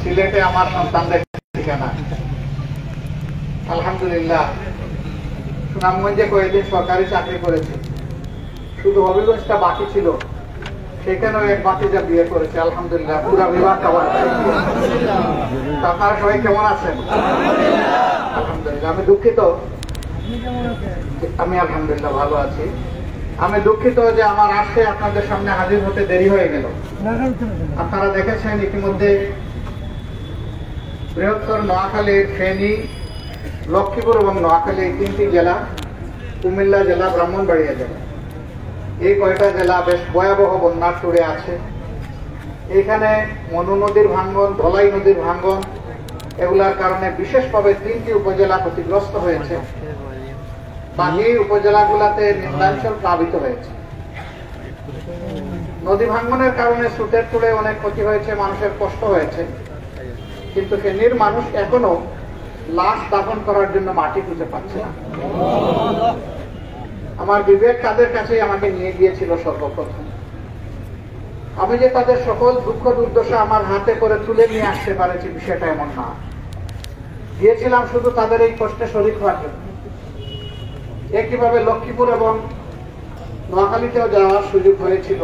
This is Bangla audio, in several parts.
সিলেটে আমার সন্তানদের ঠিকানা। আলহামদুলিল্লাহ, সুনামগঞ্জে কয়েকদিন সরকারি চাকরি করেছে, শুধু হবিগঞ্জটা বাকি ছিল, সেখানেও এক বাতিজা বিয়ে করেছে। আলহামদুলিল্লাহ, পুরো বিবাহ করা। আপনারা সবাই কেমন আছেন? আলহামদুলিল্লাহ। আমি দুঃখিত, আমি আলহামদুলিল্লাহ ভালো আছি। আমি দুঃখিত যে আমার আসতে আপনাদের সামনে হাজির হতে দেরি হয়ে গেল। আপনারা দেখেছেন ইতিমধ্যে বৃহত্তর নোয়াখালীর ফেনী, লক্ষ্মীপুর এবং নোয়াখালী এই তিনটি জেলা, কুমিল্লা জেলা, ব্রাহ্মণবাড়িয়া জেলা, এই কয়টা জেলা বেশ ভয়াবহ বন্যার চূড়ে আছে। এখানে মনু নদীর ভাঙ্গন, ধলাই নদীর ভাঙ্গন, এগুলার কারণে বিশেষভাবে তিনটি উপজেলা ক্ষতিগ্রস্ত হয়েছে। বাকি উপজেলাগুলোতে নিম্নাঞ্চল প্লাবিত হয়েছে। নদী ভাঙ্গনের কারণে স্রোতের চূড়ে অনেক ক্ষতি হয়েছে, মানুষের কষ্ট হয়েছে, কিন্তু ফেনীর মানুষ এখনো লাশ দাফন করার জন্য মাটি খুঁজে পাচ্ছে না। আমার বিবেক তাদের কাছেই আমাকে নিয়ে গিয়েছিল সর্বপ্রথম। আমি যে তাদের সকল দুঃখ দুর্দশা আমার হাতে করে তুলে নিয়ে আসতে পারেছি বিষয়টা এমন না। গিয়েছিলাম শুধু তাদের এই কষ্টে শরীক হওয়ার জন্য। একইভাবে লক্ষ্মীপুর এবং নোয়াখালীতেও যাওয়ার সুযোগ হয়েছিল।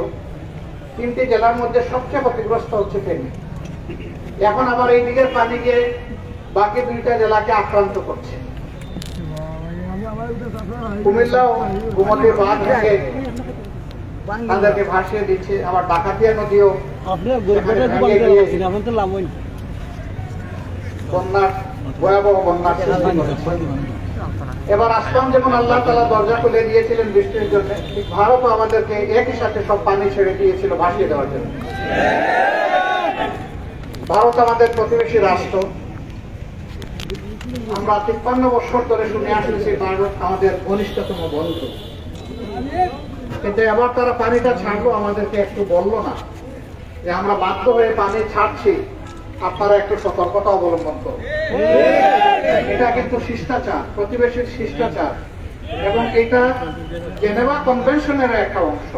তিনটি জেলার মধ্যে সবচেয়ে ক্ষতিগ্রস্ত হচ্ছে ফেনী। এখন আবার এই দিকের পানি গিয়ে বাকি দুইটা জেলাকে আক্রান্ত করছে। কুমিল্লাও গোমতী বাঁধ থেকে তাদেরকে ভাসিয়ে দিচ্ছে, আবার ডাকাতিয়া নদীও বন্যার ভয়াবহ বন্যার সৃষ্টি করেছে। এবার আসলাম যেমন আল্লাহ তাআলা দরজা খুলে দিয়েছিলেন বৃষ্টির জন্য, ভারতও আমাদেরকে একই সাথে সব পানি ছেড়ে দিয়েছিল ভাসিয়ে দেওয়ার জন্য। ভারত আমাদের প্রতিবেশী রাষ্ট্র। আমরা 53 বছর ধরে শুনে আসছি ভারত আমাদের ঘনিষ্ঠতম বন্ধু, কিন্তু এবার তারা পানিটা ছাড়লো, আমাদেরকে একটু বললো না যে আমরা বাধ্য হয়ে পানি ছাড়ছি, আপনারা একটু সতর্কতা অবলম্বন করুন। এটা কিন্তু শিষ্টাচার, প্রতিবেশীর শিষ্টাচার, এবং এটা জেনেভা কনভেনশনের একটা অংশ।